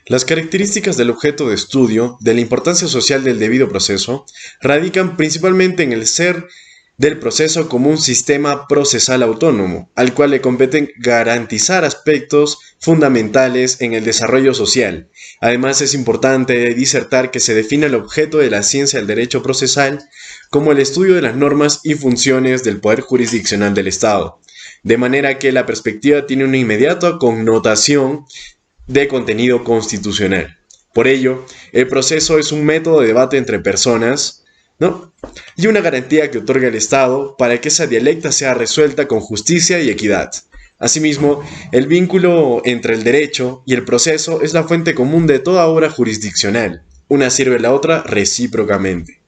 Las características del objeto de estudio, de la importancia social del debido proceso, radican principalmente en el ser del proceso como un sistema procesal autónomo, al cual le competen garantizar aspectos fundamentales en el desarrollo social. Además, es importante disertar que se define el objeto de la ciencia del derecho procesal como el estudio de las normas y funciones del poder jurisdiccional del Estado, de manera que la perspectiva tiene una inmediata connotación de contenido constitucional. Por ello, el proceso es un método de debate entre personas, ¿no? Y una garantía que otorga el Estado para que esa dialecta sea resuelta con justicia y equidad. Asimismo, el vínculo entre el derecho y el proceso es la fuente común de toda obra jurisdiccional. Una sirve a la otra recíprocamente.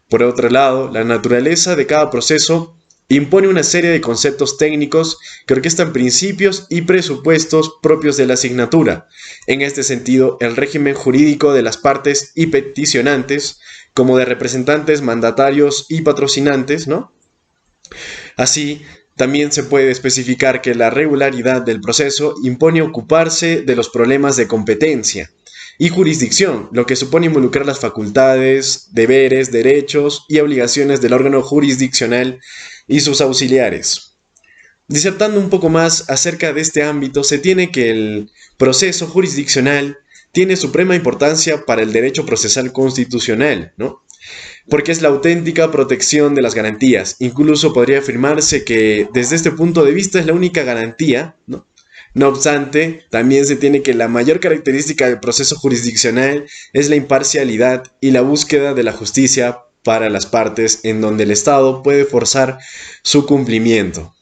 Por otro lado, la naturaleza de cada proceso impone una serie de conceptos técnicos que orquestan principios y presupuestos propios de la asignatura. En este sentido, el régimen jurídico de las partes y peticionantes, como de representantes, mandatarios y patrocinantes, ¿no? Así, también se puede especificar que la regularidad del proceso impone ocuparse de los problemas de competencia y jurisdicción, lo que supone involucrar las facultades, deberes, derechos y obligaciones del órgano jurisdiccional y sus auxiliares. Disertando un poco más acerca de este ámbito, se tiene que el proceso jurisdiccional tiene suprema importancia para el derecho procesal constitucional, ¿no? Porque es la auténtica protección de las garantías. Incluso podría afirmarse que desde este punto de vista es la única garantía, ¿no? No obstante, también se tiene que la mayor característica del proceso jurisdiccional es la imparcialidad y la búsqueda de la justicia para las partes en donde el Estado puede forzar su cumplimiento.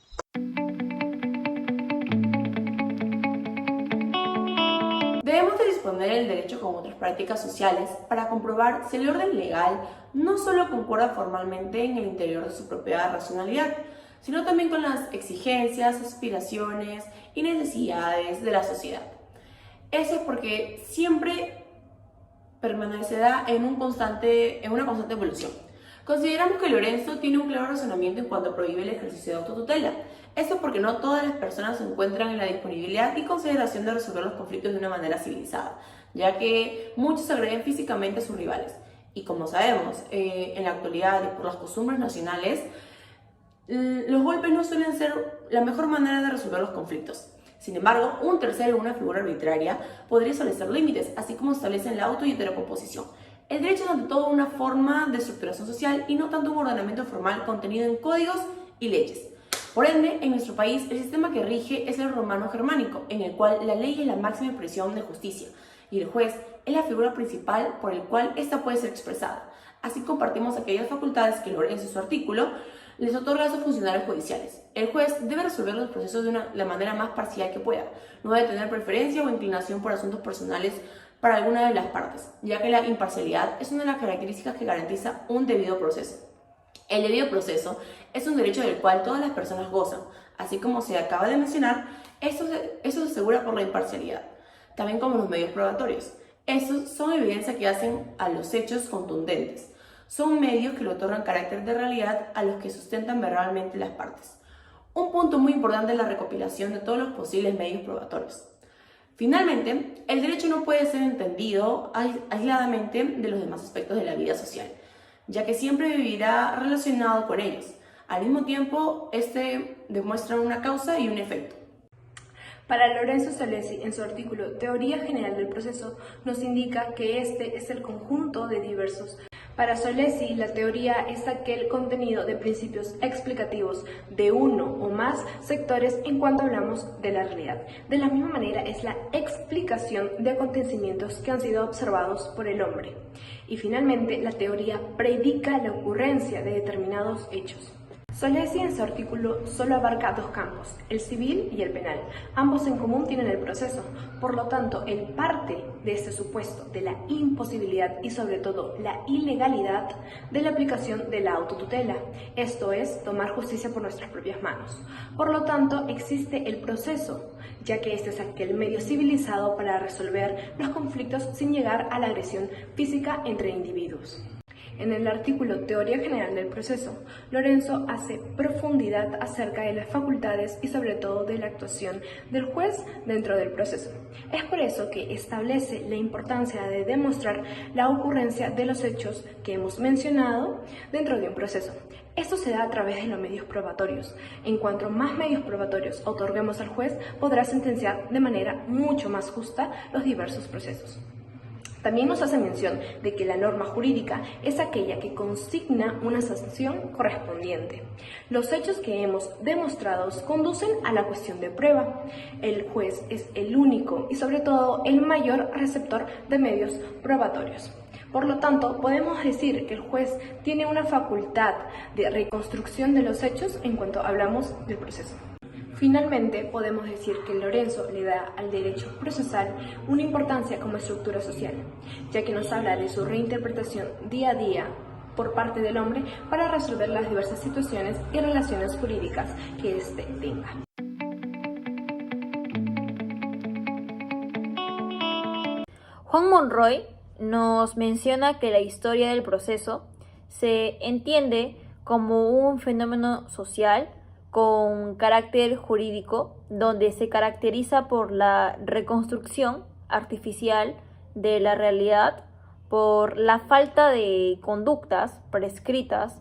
Debemos de disponer el derecho con otras prácticas sociales para comprobar si el orden legal no solo concuerda formalmente en el interior de su propia racionalidad, sino también con las exigencias, aspiraciones y necesidades de la sociedad. Eso es porque siempre permanecerá en una constante evolución. Consideramos que Lorenzo tiene un claro razonamiento en cuanto prohíbe el ejercicio de autotutela. Esto porque no todas las personas se encuentran en la disponibilidad y consideración de resolver los conflictos de una manera civilizada, ya que muchos agreden físicamente a sus rivales. Y como sabemos, en la actualidad y por las costumbres nacionales, los golpes no suelen ser la mejor manera de resolver los conflictos. Sin embargo, un tercero o una figura arbitraria podría establecer límites, así como establecen la auto y heterocomposición. El derecho es ante todo una forma de estructuración social y no tanto un ordenamiento formal contenido en códigos y leyes. Por ende, en nuestro país, el sistema que rige es el romano-germánico, en el cual la ley es la máxima expresión de justicia y el juez es la figura principal por el cual ésta puede ser expresada. Así compartimos aquellas facultades que Lorenzo en su artículo les otorga a sus funcionarios judiciales. El juez debe resolver los procesos de la manera más parcial que pueda, no debe tener preferencia o inclinación por asuntos personales para alguna de las partes, ya que la imparcialidad es una de las características que garantiza un debido proceso. El debido proceso es un derecho del cual todas las personas gozan, así como se acaba de mencionar, eso se asegura por la imparcialidad, también como los medios probatorios. Estos son evidencia que hacen a los hechos contundentes. Son medios que le otorgan carácter de realidad a los que sustentan verbalmente las partes. Un punto muy importante es la recopilación de todos los posibles medios probatorios. Finalmente, el derecho no puede ser entendido aisladamente de los demás aspectos de la vida social, ya que siempre vivirá relacionado con ellos. Al mismo tiempo, este demuestra una causa y un efecto. Para Lorenzo Solesi, en su artículo Teoría General del Proceso, nos indica que este es el conjunto de diversos. Para Solesi, la teoría es aquel contenido de principios explicativos de uno o más sectores en cuanto hablamos de la realidad. De la misma manera, es la explicación de acontecimientos que han sido observados por el hombre. Y finalmente, la teoría predica la ocurrencia de determinados hechos. Solesi en su artículo solo abarca dos campos, el civil y el penal. Ambos en común tienen el proceso, por lo tanto, él parte de este supuesto de la imposibilidad y sobre todo la ilegalidad de la aplicación de la autotutela, esto es, tomar justicia por nuestras propias manos. Por lo tanto, existe el proceso, ya que este es aquel medio civilizado para resolver los conflictos sin llegar a la agresión física entre individuos. En el artículo Teoría General del Proceso, Lorenzo hace profundidad acerca de las facultades y sobre todo de la actuación del juez dentro del proceso. Es por eso que establece la importancia de demostrar la ocurrencia de los hechos que hemos mencionado dentro de un proceso. Esto se da a través de los medios probatorios. En cuanto más medios probatorios otorguemos al juez, podrá sentenciar de manera mucho más justa los diversos procesos. También nos hace mención de que la norma jurídica es aquella que consigna una sanción correspondiente. Los hechos que hemos demostrado conducen a la cuestión de prueba. El juez es el único y sobre todo el mayor receptor de medios probatorios. Por lo tanto, podemos decir que el juez tiene una facultad de reconstrucción de los hechos en cuanto hablamos del proceso. Finalmente, podemos decir que Lorenzo le da al derecho procesal una importancia como estructura social, ya que nos habla de su reinterpretación día a día por parte del hombre para resolver las diversas situaciones y relaciones jurídicas que éste tenga. Juan Monroy nos menciona que la historia del proceso se entiende como un fenómeno social con carácter jurídico, donde se caracteriza por la reconstrucción artificial de la realidad, por la falta de conductas prescritas,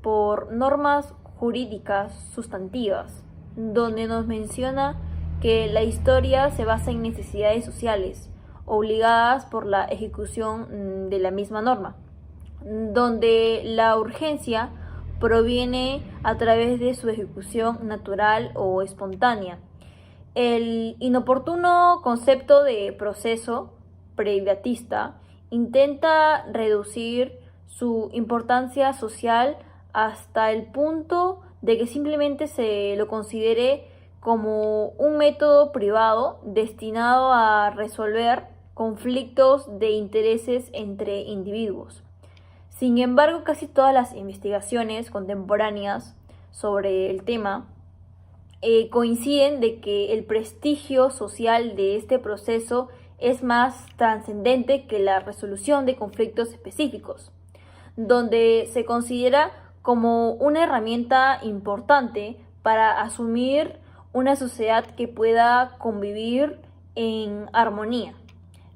por normas jurídicas sustantivas, donde nos menciona que la historia se basa en necesidades sociales, obligadas por la ejecución de la misma norma, donde la urgencia proviene a través de su ejecución natural o espontánea. El inoportuno concepto de proceso privatista intenta reducir su importancia social hasta el punto de que simplemente se lo considere como un método privado destinado a resolver conflictos de intereses entre individuos. Sin embargo, casi todas las investigaciones contemporáneas sobre el tema coinciden de que el prestigio social de este proceso es más trascendente que la resolución de conflictos específicos, donde se considera como una herramienta importante para asumir una sociedad que pueda convivir en armonía.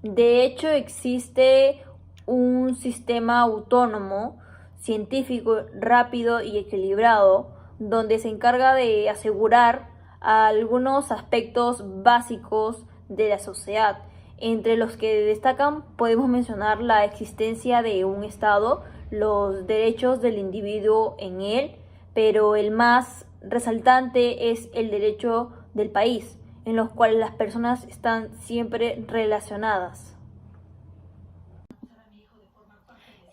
De hecho, existe un sistema autónomo, científico, rápido y equilibrado, donde se encarga de asegurar algunos aspectos básicos de la sociedad. Entre los que destacan podemos mencionar la existencia de un Estado, los derechos del individuo en él, pero el más resaltante es el derecho del país, en los cuales las personas están siempre relacionadas.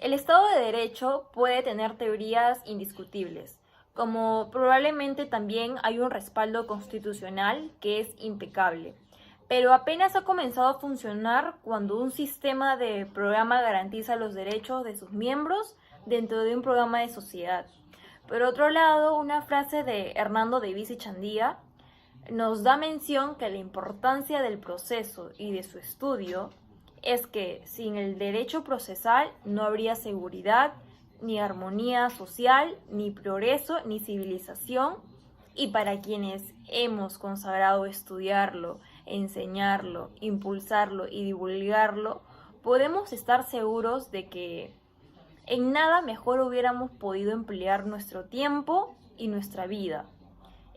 El Estado de Derecho puede tener teorías indiscutibles, como probablemente también hay un respaldo constitucional que es impecable, pero apenas ha comenzado a funcionar cuando un sistema de programa garantiza los derechos de sus miembros dentro de un programa de sociedad. Por otro lado, una frase de Hernando Davis Echandía nos da mención que la importancia del proceso y de su estudio es que sin el derecho procesal no habría seguridad, ni armonía social, ni progreso, ni civilización, y para quienes hemos consagrado estudiarlo, enseñarlo, impulsarlo y divulgarlo, podemos estar seguros de que en nada mejor hubiéramos podido emplear nuestro tiempo y nuestra vida.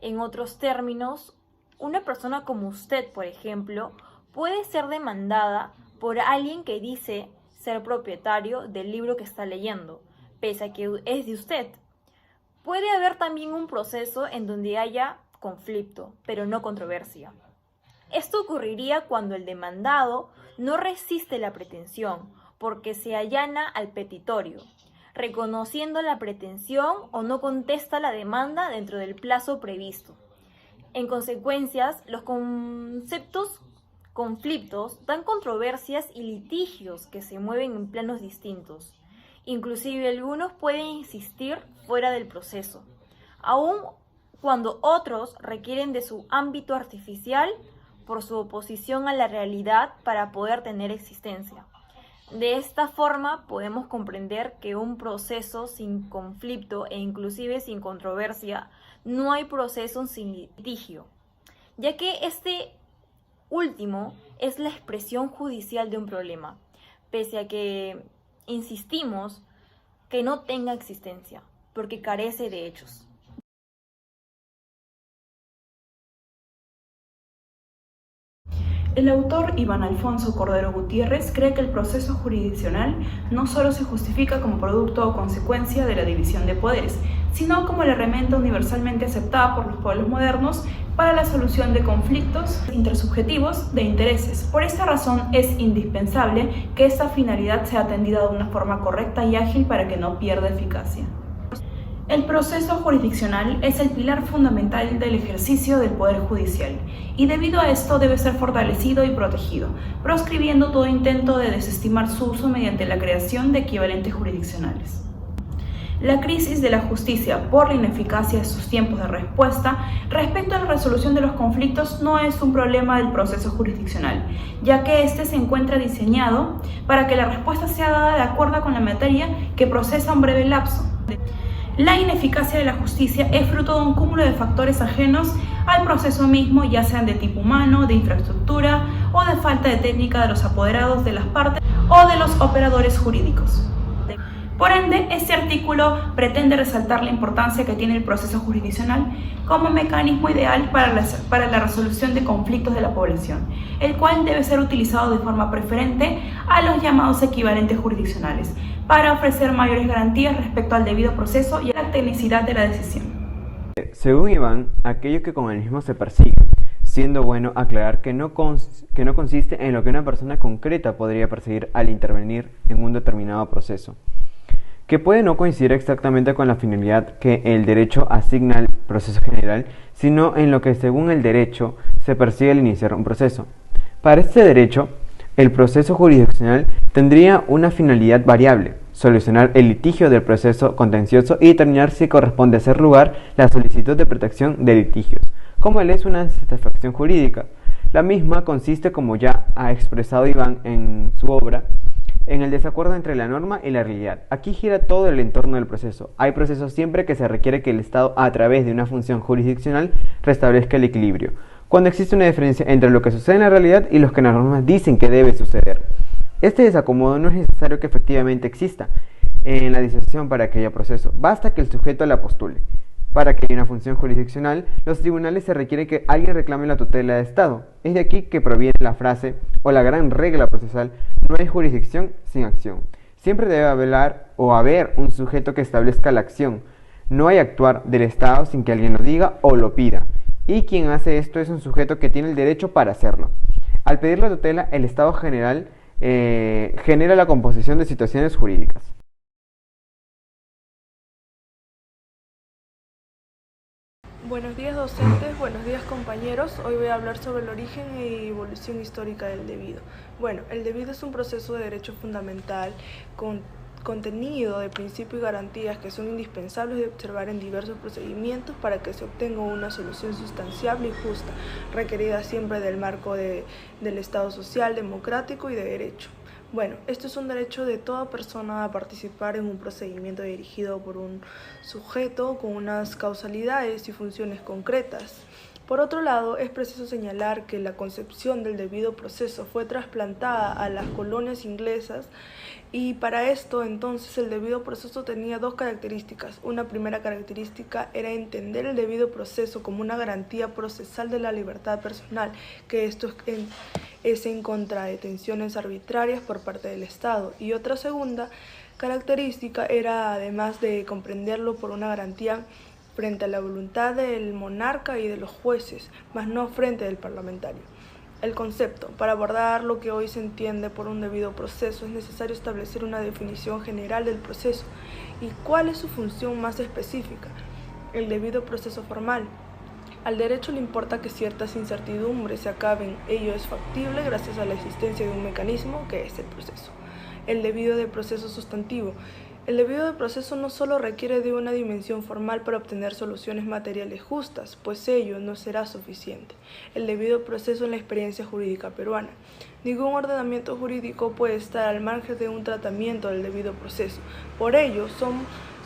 En otros términos, una persona como usted, por ejemplo, puede ser demandada por alguien que dice ser propietario del libro que está leyendo, pese a que es de usted. Puede haber también un proceso en donde haya conflicto, pero no controversia. Esto ocurriría cuando el demandado no resiste la pretensión, porque se allana al petitorio, reconociendo la pretensión o no contesta la demanda dentro del plazo previsto. En consecuencia, los conflictos dan controversias y litigios que se mueven en planos distintos. Inclusive algunos pueden existir fuera del proceso, aun cuando otros requieren de su ámbito artificial por su oposición a la realidad para poder tener existencia. De esta forma podemos comprender que un proceso sin conflicto e inclusive sin controversia no hay proceso sin litigio, ya que este último es la expresión judicial de un problema, pese a que insistimos que no tenga existencia, porque carece de hechos. El autor Iván Alfonso Cordero Gutiérrez cree que el proceso jurisdiccional no solo se justifica como producto o consecuencia de la división de poderes, sino como la herramienta universalmente aceptada por los pueblos modernos para la solución de conflictos intersubjetivos de intereses. Por esta razón es indispensable que esta finalidad sea atendida de una forma correcta y ágil para que no pierda eficacia. El proceso jurisdiccional es el pilar fundamental del ejercicio del Poder Judicial y debido a esto debe ser fortalecido y protegido, proscribiendo todo intento de desestimar su uso mediante la creación de equivalentes jurisdiccionales. La crisis de la justicia por la ineficacia de sus tiempos de respuesta respecto a la resolución de los conflictos no es un problema del proceso jurisdiccional, ya que éste se encuentra diseñado para que la respuesta sea dada de acuerdo con la materia que procesa un breve lapso. La ineficacia de la justicia es fruto de un cúmulo de factores ajenos al proceso mismo, ya sean de tipo humano, de infraestructura o de falta de técnica de los apoderados de las partes o de los operadores jurídicos. Por ende, este artículo pretende resaltar la importancia que tiene el proceso jurisdiccional como mecanismo ideal para la resolución de conflictos de la población, el cual debe ser utilizado de forma preferente a los llamados equivalentes jurisdiccionales, para ofrecer mayores garantías respecto al debido proceso y a la tecnicidad de la decisión. Según Iván, aquello que con el mismo se persigue, siendo bueno aclarar que no consiste en lo que una persona concreta podría perseguir al intervenir en un determinado proceso, que puede no coincidir exactamente con la finalidad que el derecho asigna al proceso general, sino en lo que según el derecho se persigue al iniciar un proceso. Para este derecho, el proceso jurisdiccional tendría una finalidad variable: solucionar el litigio del proceso contencioso y determinar si corresponde hacer lugar la solicitud de protección de litigios, como él es una satisfacción jurídica. La misma consiste, como ya ha expresado Iván en su obra, en el desacuerdo entre la norma y la realidad. Aquí gira todo el entorno del proceso. Hay procesos siempre que se requiere que el Estado, a través de una función jurisdiccional, restablezca el equilibrio, cuando existe una diferencia entre lo que sucede en la realidad y lo que las normas dicen que debe suceder. Este desacomodo no es necesario que efectivamente exista en la disposición para que haya proceso, basta que el sujeto la postule. Para que haya una función jurisdiccional, los tribunales se requiere que alguien reclame la tutela de Estado. Es de aquí que proviene la frase o la gran regla procesal: no hay jurisdicción sin acción. Siempre debe haber un sujeto que establezca la acción. No hay actuar del Estado sin que alguien lo diga o lo pida. Y quien hace esto es un sujeto que tiene el derecho para hacerlo. Al pedir la tutela, el Estado genera la composición de situaciones jurídicas. Buenos días docentes, buenos días compañeros. Hoy voy a hablar sobre el origen y evolución histórica del debido. Bueno, el debido es un proceso de derecho fundamental con contenido de principios y garantías que son indispensables de observar en diversos procedimientos para que se obtenga una solución sustanciable y justa, requerida siempre del marco del Estado social, democrático y de derecho. Bueno, esto es un derecho de toda persona a participar en un procedimiento dirigido por un sujeto con unas causalidades y funciones concretas. Por otro lado, es preciso señalar que la concepción del debido proceso fue trasplantada a las colonias inglesas y para esto entonces el debido proceso tenía dos características. Una primera característica era entender el debido proceso como una garantía procesal de la libertad personal, que esto es en contra de detenciones arbitrarias por parte del Estado. Y otra segunda característica era, además de comprenderlo por una garantía frente a la voluntad del monarca y de los jueces, mas no frente del parlamentario. El concepto. Para abordar lo que hoy se entiende por un debido proceso es necesario establecer una definición general del proceso y cuál es su función más específica. El debido proceso formal. Al derecho le importa que ciertas incertidumbres se acaben. Ello es factible gracias a la existencia de un mecanismo que es el proceso. El debido de proceso sustantivo. El debido proceso no solo requiere de una dimensión formal para obtener soluciones materiales justas, pues ello no será suficiente. El debido proceso en la experiencia jurídica peruana. Ningún ordenamiento jurídico puede estar al margen de un tratamiento del debido proceso. Por ello,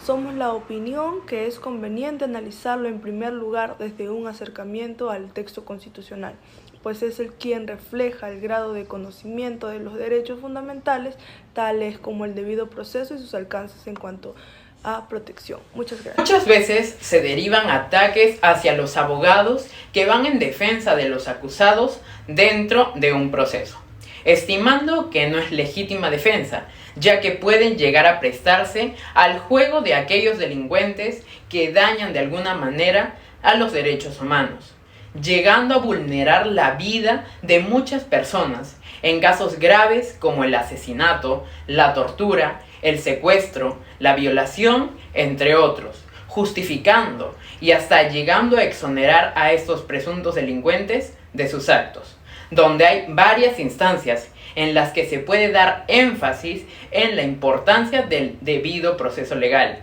somos la opinión que es conveniente analizarlo en primer lugar desde un acercamiento al texto constitucional, pues es el quien refleja el grado de conocimiento de los derechos fundamentales, tales como el debido proceso y sus alcances en cuanto a protección. Muchas gracias. Muchas veces se derivan ataques hacia los abogados que van en defensa de los acusados dentro de un proceso, estimando que no es legítima defensa, ya que pueden llegar a prestarse al juego de aquellos delincuentes que dañan de alguna manera a los derechos humanos, llegando a vulnerar la vida de muchas personas en casos graves como el asesinato, la tortura, el secuestro, la violación, entre otros, justificando y hasta llegando a exonerar a estos presuntos delincuentes de sus actos, donde hay varias instancias en las que se puede dar énfasis en la importancia del debido proceso legal.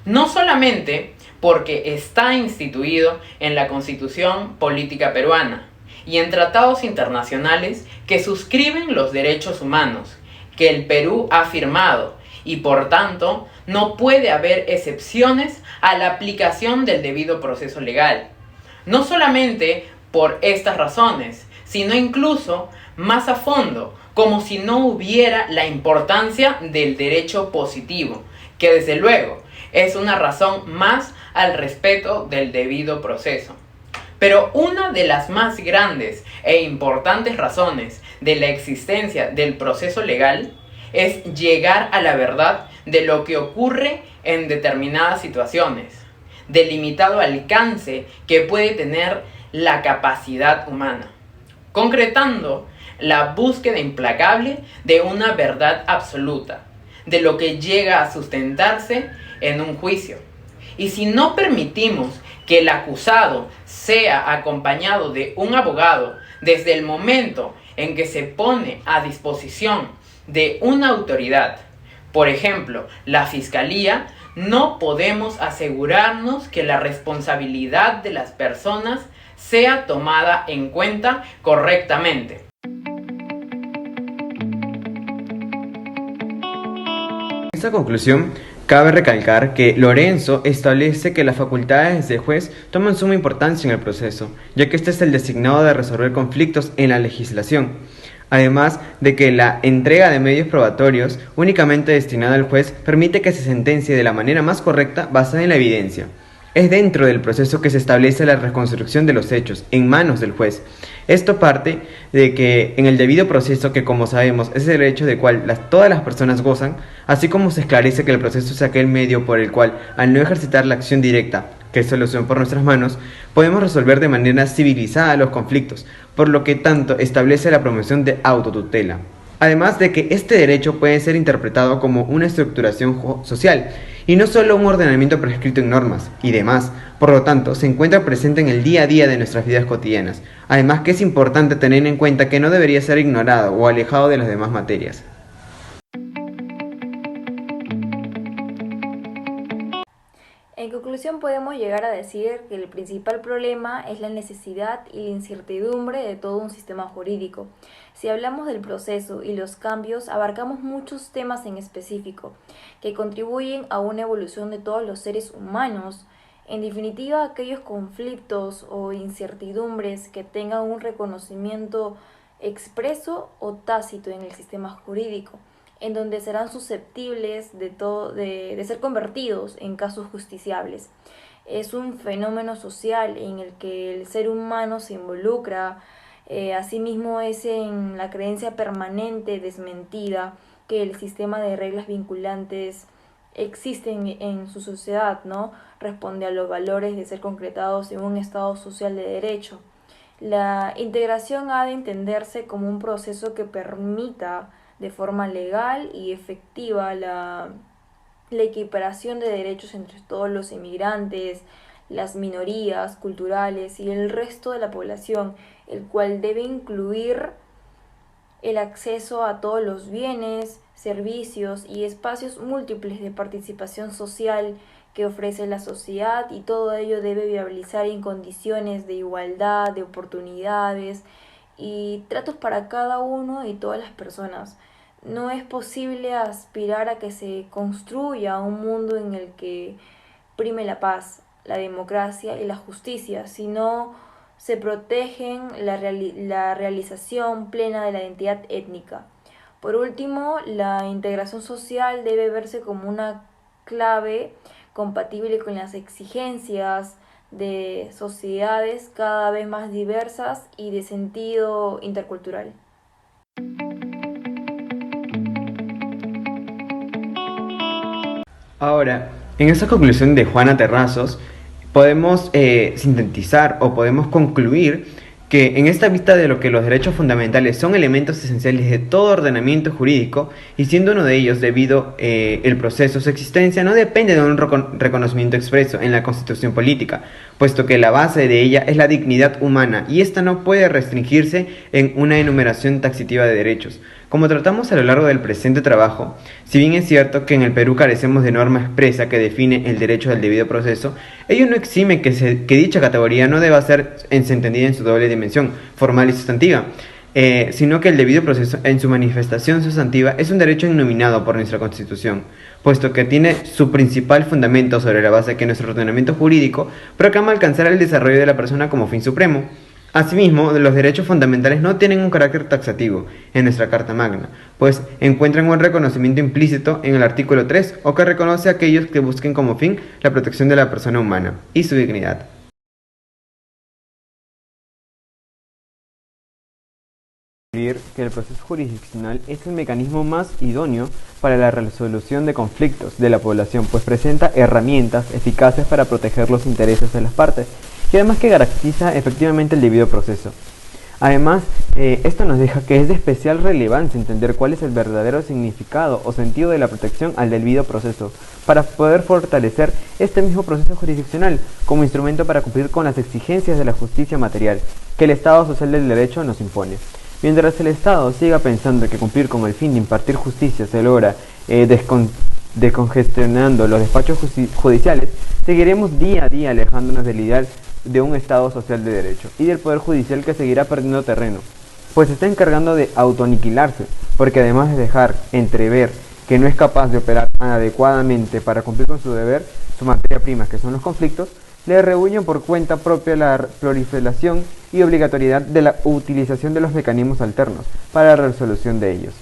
No solamente porque está instituido en la Constitución Política Peruana y en tratados internacionales que suscriben los derechos humanos, que el Perú ha firmado, y por tanto no puede haber excepciones a la aplicación del debido proceso legal. No solamente por estas razones, sino incluso más a fondo, como si no hubiera la importancia del derecho positivo, que desde luego es una razón más al respeto del debido proceso. Pero una de las más grandes e importantes razones de la existencia del proceso legal es llegar a la verdad de lo que ocurre en determinadas situaciones, del limitado alcance que puede tener la capacidad humana, concretando la búsqueda implacable de una verdad absoluta, de lo que llega a sustentarse en un juicio. Y si no permitimos que el acusado sea acompañado de un abogado desde el momento en que se pone a disposición de una autoridad, por ejemplo, la Fiscalía, no podemos asegurarnos que la responsabilidad de las personas sea tomada en cuenta correctamente. En esta conclusión, cabe recalcar que Lorenzo establece que las facultades del juez toman suma importancia en el proceso, ya que este es el designado de resolver conflictos en la legislación. Además de que la entrega de medios probatorios únicamente destinada al juez permite que se sentencie de la manera más correcta basada en la evidencia. Es dentro del proceso que se establece la reconstrucción de los hechos, en manos del juez. Esto parte de que en el debido proceso, que como sabemos es el derecho del cual todas las personas gozan, así como se esclarece que el proceso es aquel medio por el cual, al no ejercitar la acción directa, que es solución por nuestras manos, podemos resolver de manera civilizada los conflictos, por lo que tanto establece la promoción de autotutela. Además de que este derecho puede ser interpretado como una estructuración social, y no solo un ordenamiento prescrito en normas y demás, por lo tanto se encuentra presente en el día a día de nuestras vidas cotidianas, además que es importante tener en cuenta que no debería ser ignorado o alejado de las demás materias. En conclusión, podemos llegar a decir que el principal problema es la necesidad y la incertidumbre de todo un sistema jurídico. Si hablamos del proceso y los cambios, abarcamos muchos temas en específico que contribuyen a una evolución de todos los seres humanos. En definitiva, aquellos conflictos o incertidumbres que tengan un reconocimiento expreso o tácito en el sistema jurídico, en donde serán susceptibles de ser convertidos en casos justiciables. Es un fenómeno social en el que el ser humano se involucra. Asimismo, es en la creencia permanente desmentida que el sistema de reglas vinculantes existen en su sociedad, ¿no? Responde a los valores de ser concretados en un Estado social de derecho. La integración ha de entenderse como un proceso que permita de forma legal y efectiva la equiparación de derechos entre todos los inmigrantes, las minorías culturales y el resto de la población, el cual debe incluir el acceso a todos los bienes, servicios y espacios múltiples de participación social que ofrece la sociedad, y todo ello debe viabilizar en condiciones de igualdad, de oportunidades y tratos para cada uno y todas las personas. No es posible aspirar a que se construya un mundo en el que prime la paz, la democracia y la justicia, si no se protegen la realización plena de la identidad étnica. Por último, la integración social debe verse como una clave compatible con las exigencias de sociedades cada vez más diversas y de sentido intercultural. Ahora, en esta conclusión de Juana Terrazos, podemos sintetizar o podemos concluir que en esta vista de lo que los derechos fundamentales son elementos esenciales de todo ordenamiento jurídico, y siendo uno de ellos debido el proceso, su existencia no depende de un reconocimiento expreso en la Constitución política, puesto que la base de ella es la dignidad humana, y esta no puede restringirse en una enumeración taxativa de derechos. Como tratamos a lo largo del presente trabajo, si bien es cierto que en el Perú carecemos de norma expresa que define el derecho del debido proceso, ello no exime que dicha categoría no deba ser entendida en su doble dimensión, formal y sustantiva, sino que el debido proceso en su manifestación sustantiva es un derecho ennominado por nuestra Constitución, puesto que tiene su principal fundamento sobre la base que nuestro ordenamiento jurídico proclama alcanzar el desarrollo de la persona como fin supremo. Asimismo, los derechos fundamentales no tienen un carácter taxativo en nuestra Carta Magna, pues encuentran un reconocimiento implícito en el artículo 3, o que reconoce a aquellos que busquen como fin la protección de la persona humana y su dignidad. Que el proceso jurisdiccional es el mecanismo más idóneo para la resolución de conflictos de la población, pues presenta herramientas eficaces para proteger los intereses de las partes, y además que garantiza efectivamente el debido proceso. Además, esto nos deja que es de especial relevancia entender cuál es el verdadero significado o sentido de la protección al debido proceso, para poder fortalecer este mismo proceso jurisdiccional como instrumento para cumplir con las exigencias de la justicia material que el Estado social del derecho nos impone. Mientras el Estado siga pensando que cumplir con el fin de impartir justicia se logra descongestionando los despachos judiciales, seguiremos día a día alejándonos del ideal de un Estado social de derecho y del Poder Judicial, que seguirá perdiendo terreno, pues se está encargando de autoaniquilarse, porque además de dejar entrever que no es capaz de operar adecuadamente para cumplir con su deber, su materia prima, que son los conflictos, le rehuyen por cuenta propia la proliferación y obligatoriedad de la utilización de los mecanismos alternos para la resolución de ellos.